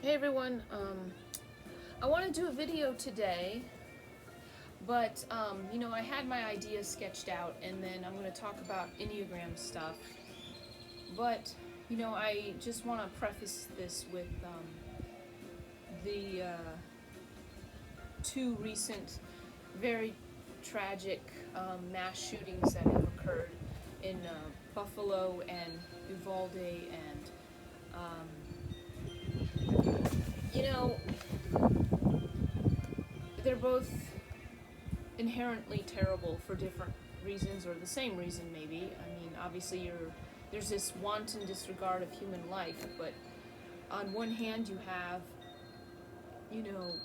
Hey everyone, I want to do a video today, but I had my idea sketched out, and then I'm going to talk about Enneagram stuff. But I just want to preface this with the two recent, very tragic mass shootings that have occurred in Buffalo and Uvalde, and you know they're both inherently terrible for different reasons, or the same reason maybe. I mean, obviously there's this wanton disregard of human life, but on one hand you have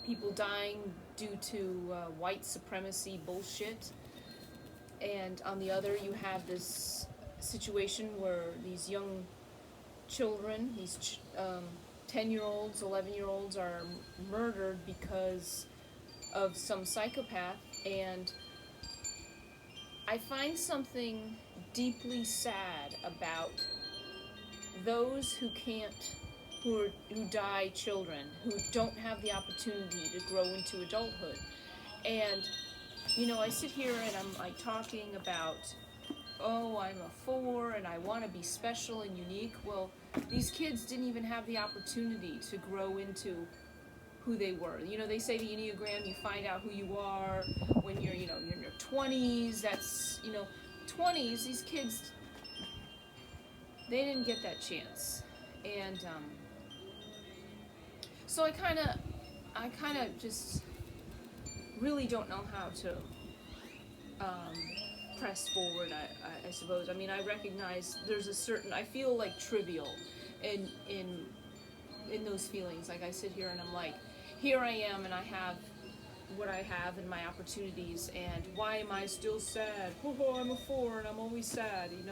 people dying due to white supremacy bullshit, and on the other you have this situation where these young children, 10-year-olds, 11-year-olds, are murdered because of some psychopath. And I find something deeply sad about those who die children, who don't have the opportunity to grow into adulthood. And I sit here and I'm like talking about, oh, I'm a 4 and I want to be special and unique. Well, these kids didn't even have the opportunity to grow into who they were. They say the Enneagram, you find out who you are when you're in your 20s. That's 20s. These kids, they didn't get that chance, and so I kind of just really don't know how to press forward. I suppose. I mean, I recognize there's a certain. I feel like trivial in those feelings. Like I sit here and I'm like, here I am, and I have what I have and my opportunities, and why am I still sad? Oh, I'm a 4 and I'm always sad, and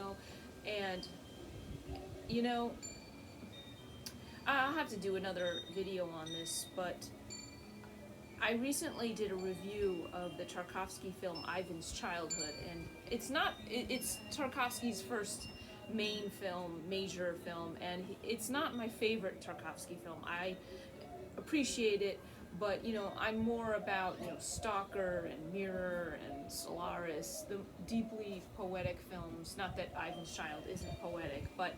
I'll have to do another video on this, but I recently did a review of the Tarkovsky film Ivan's Childhood, and it's Tarkovsky's first major film, and it's not my favorite Tarkovsky film. I appreciate it, but I'm more about Stalker and Mirror and Solaris, the deeply poetic films. Not that Ivan's Child isn't poetic, but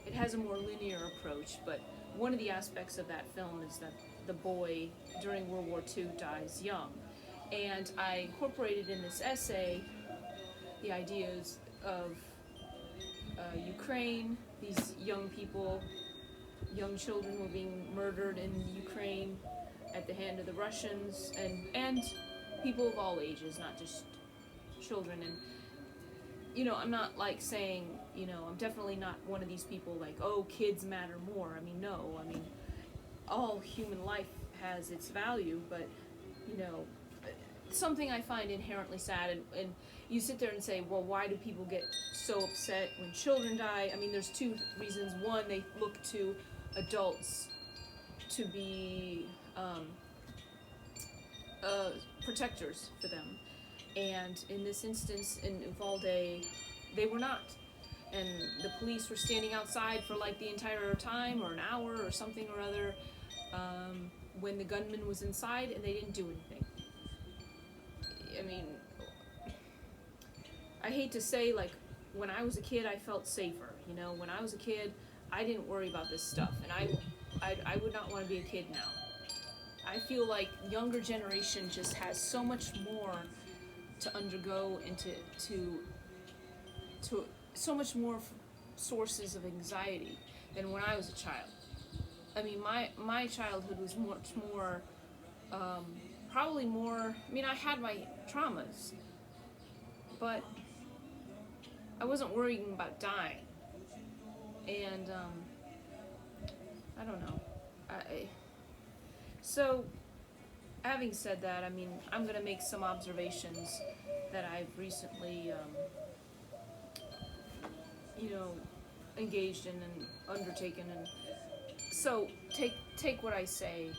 it has a more linear approach. But one of the aspects of that film is that the boy during World War II dies young, and I incorporated in this essay the ideas of Ukraine. These young children were being murdered in Ukraine at the hand of the Russians, and people of all ages, not just children. And I'm not like saying, I'm definitely not one of these people like, oh, kids matter more. I mean, no. I mean, all human life has its value, but something I find inherently sad, and you sit there and say, well, why do people get so upset when children die? I mean, there's two reasons. One, they look to adults to be protectors for them, and in this instance in Uvalde, they were not, and the police were standing outside for like the entire time, or an hour or something or other, when the gunman was inside, and they didn't do anything. I mean, I hate to say, like, when I was a kid I felt safer. When I was a kid I didn't worry about this stuff, and I would not want to be a kid now. I feel like younger generation just has so much more to undergo, and to so much more sources of anxiety than when I was a child. I mean, my childhood was much more, probably more. I mean, I had my traumas, but I wasn't worrying about dying. And I don't know. So, having said that, I mean, I'm gonna make some observations that I've recently, engaged in and undertaken, and so take what I say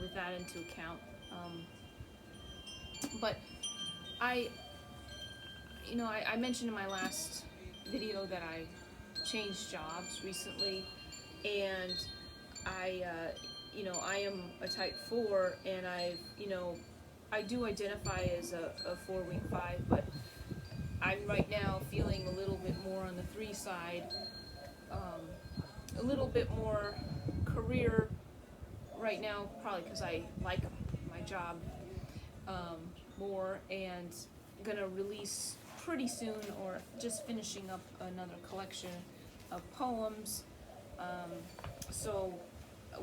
with that into account. But I mentioned in my last video that I changed jobs recently, and I am a type 4, and I do identify as a 4-wing 5, but I'm right now feeling a little bit more on the 3 side, a little bit more career right now, probably because I like my job more, and gonna release pretty soon, or just finishing up another collection of poems. So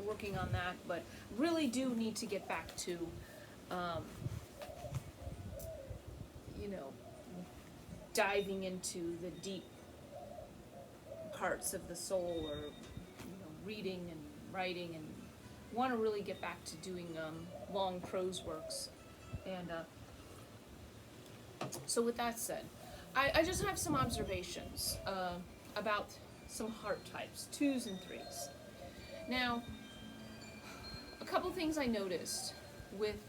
working on that, but really do need to get back to you know diving into the deep parts of the soul, or reading and writing, and want to really get back to doing long prose works. And so with that said, I just have some observations about some heart types, 2s and 3s. Now, a couple things I noticed with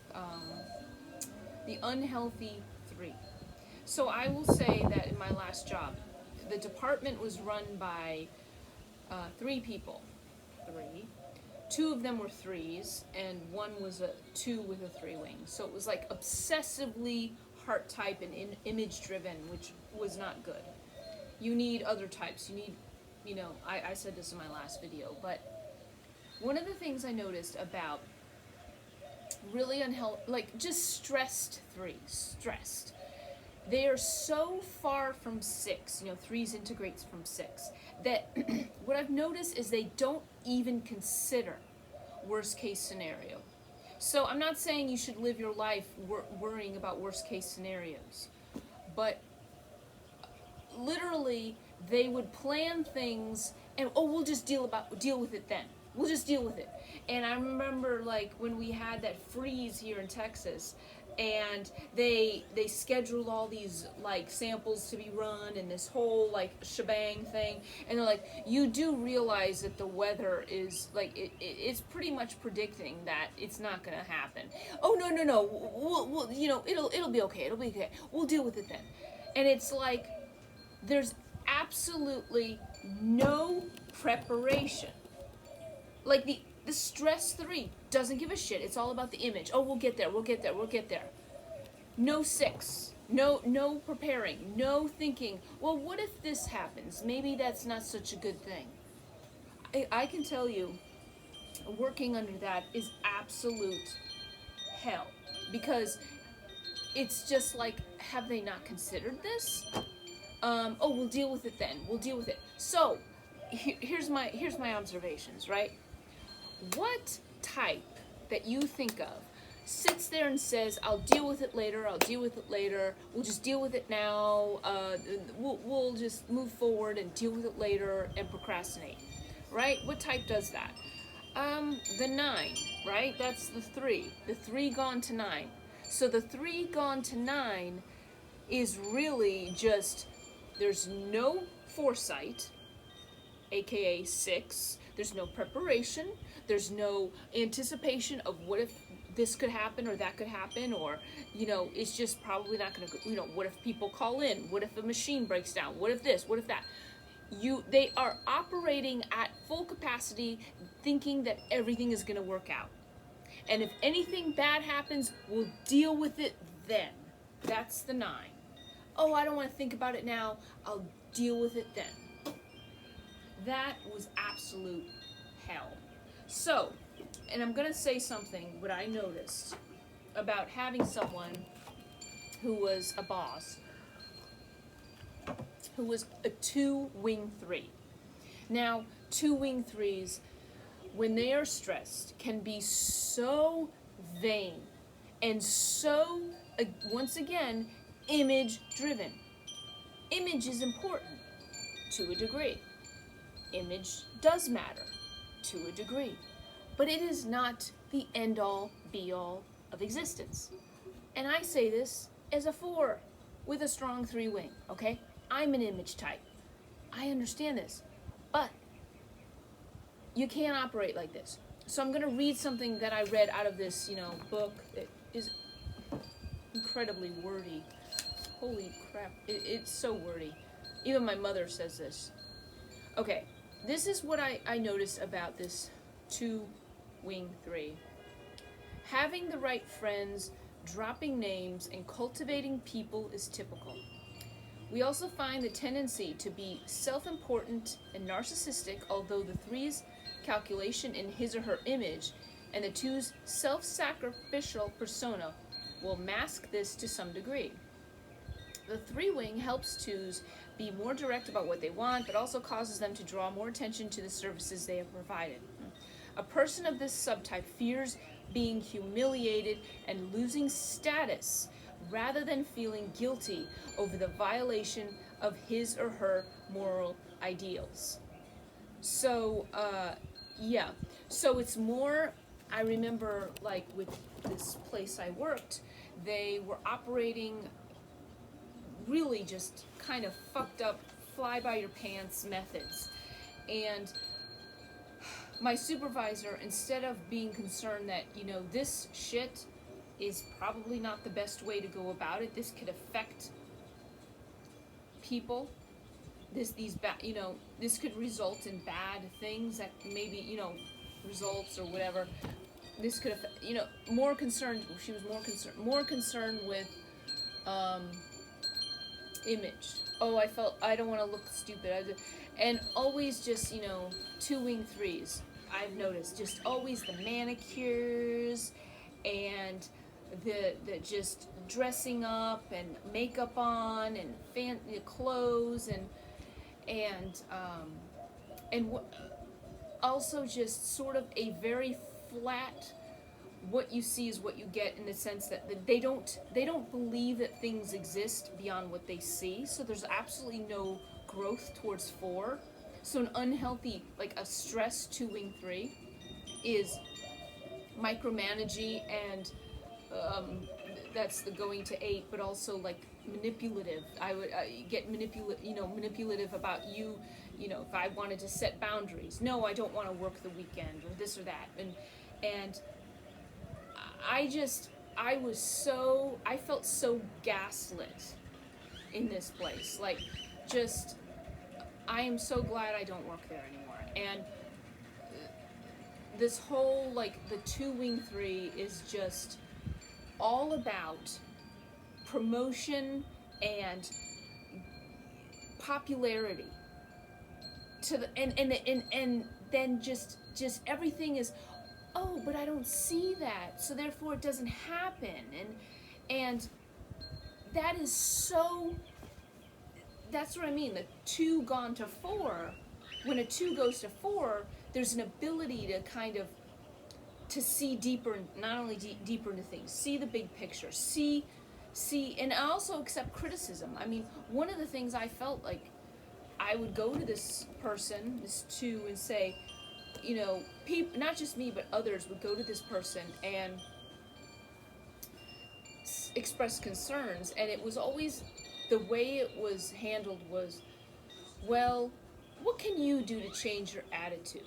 the unhealthy 3. So I will say that in my last job, the department was run by 3 people. 3. 2 of them were 3s, and 1 was a 2 with a 3 wing. So it was like obsessively heart type and image driven, which was not good. You need other types. You need, I said this in my last video, but one of the things I noticed about really unhealthy, like just stressed 3s, stressed. They are so far from 6, 3s integrates from 6, that what I've noticed is they don't even consider worst case scenario. So I'm not saying you should live your life worrying about worst case scenarios, but literally they would plan things and, oh, we'll just deal with it then. We'll just deal with it. And I remember like when we had that freeze here in Texas, and they scheduled all these like samples to be run and this whole like shebang thing, and they're like, you do realize that the weather is like it's pretty much predicting that it's not gonna happen. Oh no, we'll it'll be okay, we'll deal with it then. And it's like there's absolutely no preparation. Like the stress 3 doesn't give a shit. It's all about the image. Oh, we'll get there. No 6. No preparing. No thinking, well, what if this happens? Maybe that's not such a good thing. I can tell you, working under that is absolute hell. Because it's just like, have they not considered this? Oh, we'll deal with it then. We'll deal with it. So, here's my observations, right? What type that you think of sits there and says, I'll deal with it later, we'll just deal with it now, we'll just move forward and deal with it later and procrastinate, right? What type does that? The 9, right? That's the 3. The 3 gone to 9. So the 3 gone to 9 is really just, there's no foresight, aka 6. There's no preparation. There's no anticipation of what if this could happen or that could happen, or, it's just probably not going to, what if people call in? What if a machine breaks down? What if this? What if that? They are operating at full capacity, thinking that everything is going to work out. And if anything bad happens, we'll deal with it then. That's the 9. Oh, I don't want to think about it now. I'll deal with it then. That was absolute hell. So, and I'm going to say something, what I noticed about having someone who was a boss, who was a 2-wing 3. Now, 2-wing 3s, when they are stressed, can be so vain and so, once again, image-driven. Image is important to a degree. Image does matter to a degree, but it is not the end-all, be-all of existence. And I say this as a 4 with a strong 3-wing, okay? I'm an image type. I understand this, but you can't operate like this. So I'm going to read something that I read out of this, book. It is incredibly wordy. Holy crap, it's so wordy. Even my mother says this. Okay, this is what I noticed about this 2 wing 3. Having the right friends, dropping names, and cultivating people is typical. We also find the tendency to be self-important and narcissistic, although the 3's calculation in his or her image and the 2's self-sacrificial persona will mask this to some degree. The 3 wing helps 2's be more direct about what they want, but also causes them to draw more attention to the services they have provided. A person of this subtype fears being humiliated and losing status rather than feeling guilty over the violation of his or her moral ideals. So, yeah. So it's more, I remember, like, with this place I worked, they were operating really just kind of fucked up, fly-by-your-pants methods. And my supervisor, instead of being concerned that, this shit is probably not the best way to go about it, this could affect people, this could result in bad things that maybe, results or whatever. This could affect, more concerned, she was more concerned with, image. Oh, I don't want to look stupid. And always just, 2 wing 3's, I've noticed, just always the manicures and the just dressing up and makeup on and clothes and also just sort of a very flat, what you see is what you get, in the sense that they don't believe that things exist beyond what they see. So there's absolutely no growth towards 4. So an unhealthy, like a stress 2 wing 3 is micromanaging, and that's the going to 8, but also like manipulative. I would get manipulative about you. If I wanted to set boundaries, no, I don't want to work the weekend or this or that, and I felt so gaslit in this place. Like, just, I am so glad I don't work there anymore. And this whole, like, the 2 wing 3 is just all about promotion and popularity and then just everything is, oh, but I don't see that, so therefore it doesn't happen, and that is so, that's what I mean, the 2 gone to 4. When a 2 goes to 4, there's an ability to kind of, to see deeper, not only deeper into things, see the big picture, see, and also accept criticism. I mean, one of the things I felt like, I would go to this person, this 2, and say, people, not just me, but others would go to this person and express concerns, and it was always, the way it was handled was, well, what can you do to change your attitude?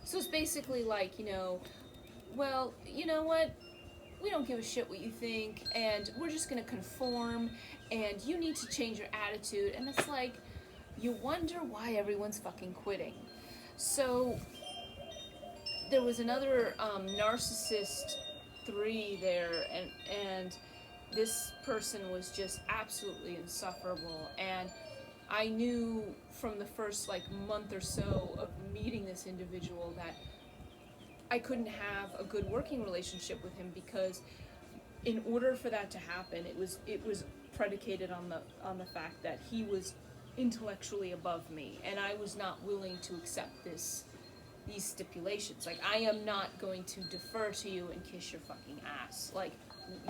So it's basically like, well, you know what, we don't give a shit what you think, and we're just going to conform, and you need to change your attitude. And it's like, you wonder why everyone's fucking quitting. So there was another narcissist 3 there, and this person was just absolutely insufferable. And I knew from the first, like, month or so of meeting this individual that I couldn't have a good working relationship with him, because in order for that to happen, it was predicated on the fact that he was intellectually above me, and I was not willing to accept these stipulations. Like, I am not going to defer to you and kiss your fucking ass. Like,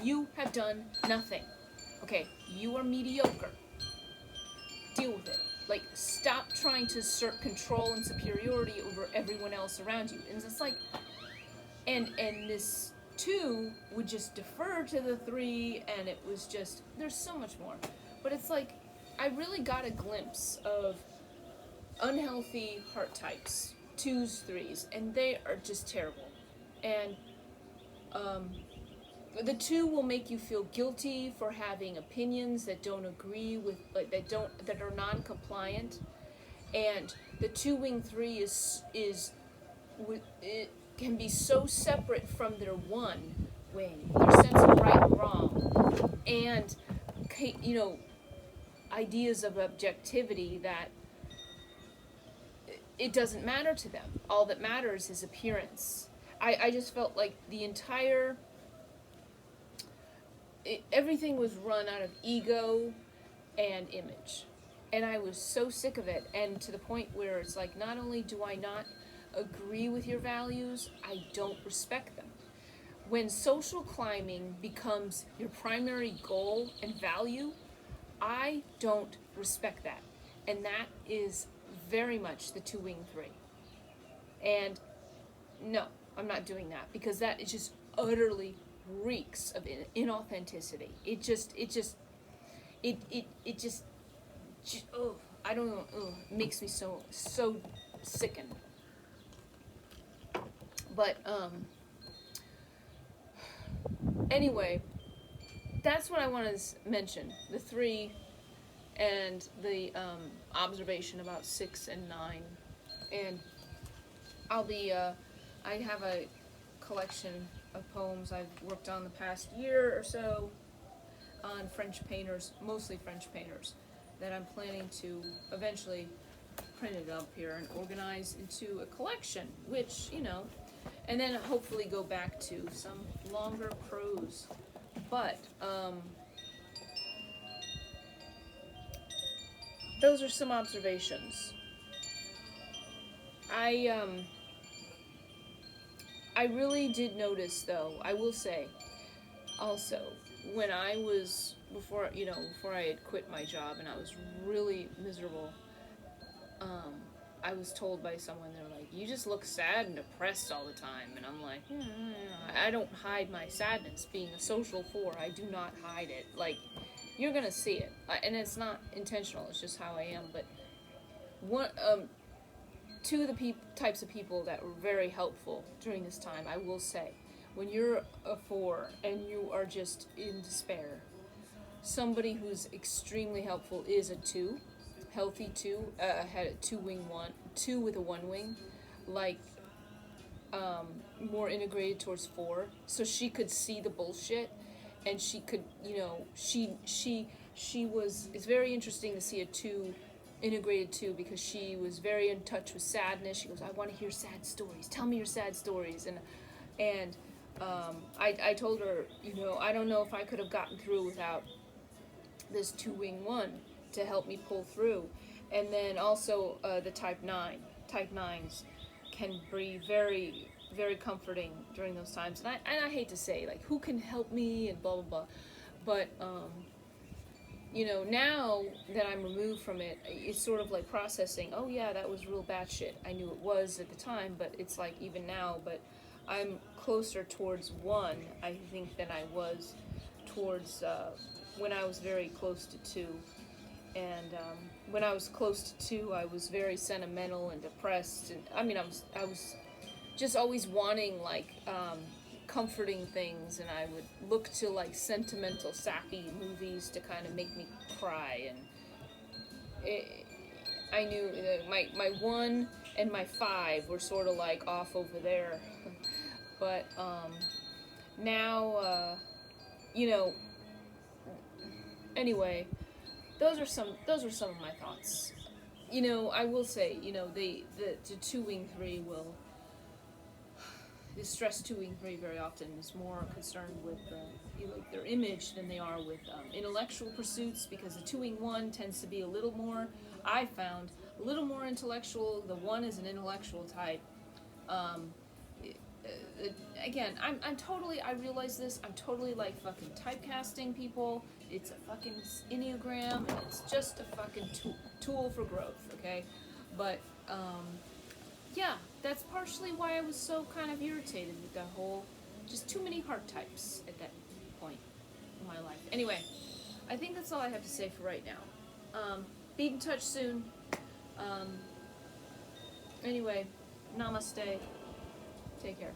you have done nothing. Okay, you are mediocre. Deal with it. Like, stop trying to assert control and superiority over everyone else around you. And it's like, and this 2 would just defer to the 3, and it was just, there's so much more. But it's like, I really got a glimpse of unhealthy heart types, 2s, 3s, and they are just terrible. And the 2 will make you feel guilty for having opinions that don't agree with, like, that are non-compliant. And the 2 wing 3 can be so separate from their one wing, their sense of right and wrong, and, you know, ideas of objectivity, that it doesn't matter to them. All that matters is appearance. I just felt like the entire, everything was run out of ego and image. And I was so sick of it, and to the point where it's like, not only do I not agree with your values, I don't respect them. When social climbing becomes your primary goal and value, I don't respect that. And that is very much the 2-wing-3. And no, I'm not doing that, because that is just utterly reeks of inauthenticity. It just, oh, I don't know, it makes me so sickened. But, anyway, that's what I want to mention. The 3 and the observation about 6 and 9. And I'll be, I have a collection of poems I've worked on the past year or so on French painters, mostly French painters, that I'm planning to eventually print it up here and organize into a collection, which, you know, and then hopefully go back to some longer prose. But, those are some observations. I really did notice, though, I will say, also, when I was, before I had quit my job and I was really miserable, I was told by someone, they're like, you just look sad and depressed all the time. And I'm like, I don't hide my sadness. Being a social 4, I do not hide it. Like, you're gonna see it. And it's not intentional, it's just how I am. But one, two of the types of people that were very helpful during this time, I will say, when you're a 4 and you are just in despair, somebody who's extremely helpful is a 2. Healthy 2, had a 2 with a 1 wing, like, more integrated towards 4, so she could see the bullshit, and she could, you know, it's very interesting to see a 2, integrated 2, because she was very in touch with sadness. She goes, I want to hear sad stories, tell me your sad stories, and I told her, you know, I don't know if I could have gotten through without this 2-wing 1 to help me pull through. And then also the type 9. Type 9s can be very, very comforting during those times. And I hate to say, like, who can help me and blah, blah, blah. But, you know, now that I'm removed from it, it's sort of like processing, oh yeah, that was real bad shit. I knew it was at the time, but it's like even now, but I'm closer towards 1, I think, than I was towards, when I was very close to 2. And when I was close to 2, I was very sentimental and depressed. And I mean, I was just always wanting, like, comforting things, and I would look to, like, sentimental, sappy movies to kind of make me cry. And I knew my 1 and my 5 were sort of like off over there. But now, you know, anyway. Those are some of my thoughts. You know, I will say, you know, the 2-wing-3 will, the stressed 2-wing-3 very often is more concerned with like their image than they are with intellectual pursuits, because the 2-wing-1 tends to be a little more, I found, a little more intellectual. The 1 is an intellectual type. Again, I'm totally, I realize this, I'm totally like fucking typecasting people. It's a fucking Enneagram, and it's just a fucking tool for growth, okay? But, yeah, that's partially why I was so kind of irritated with that whole, just too many heart types at that point in my life. Anyway, I think that's all I have to say for right now. Be in touch soon. Anyway, namaste. Take care.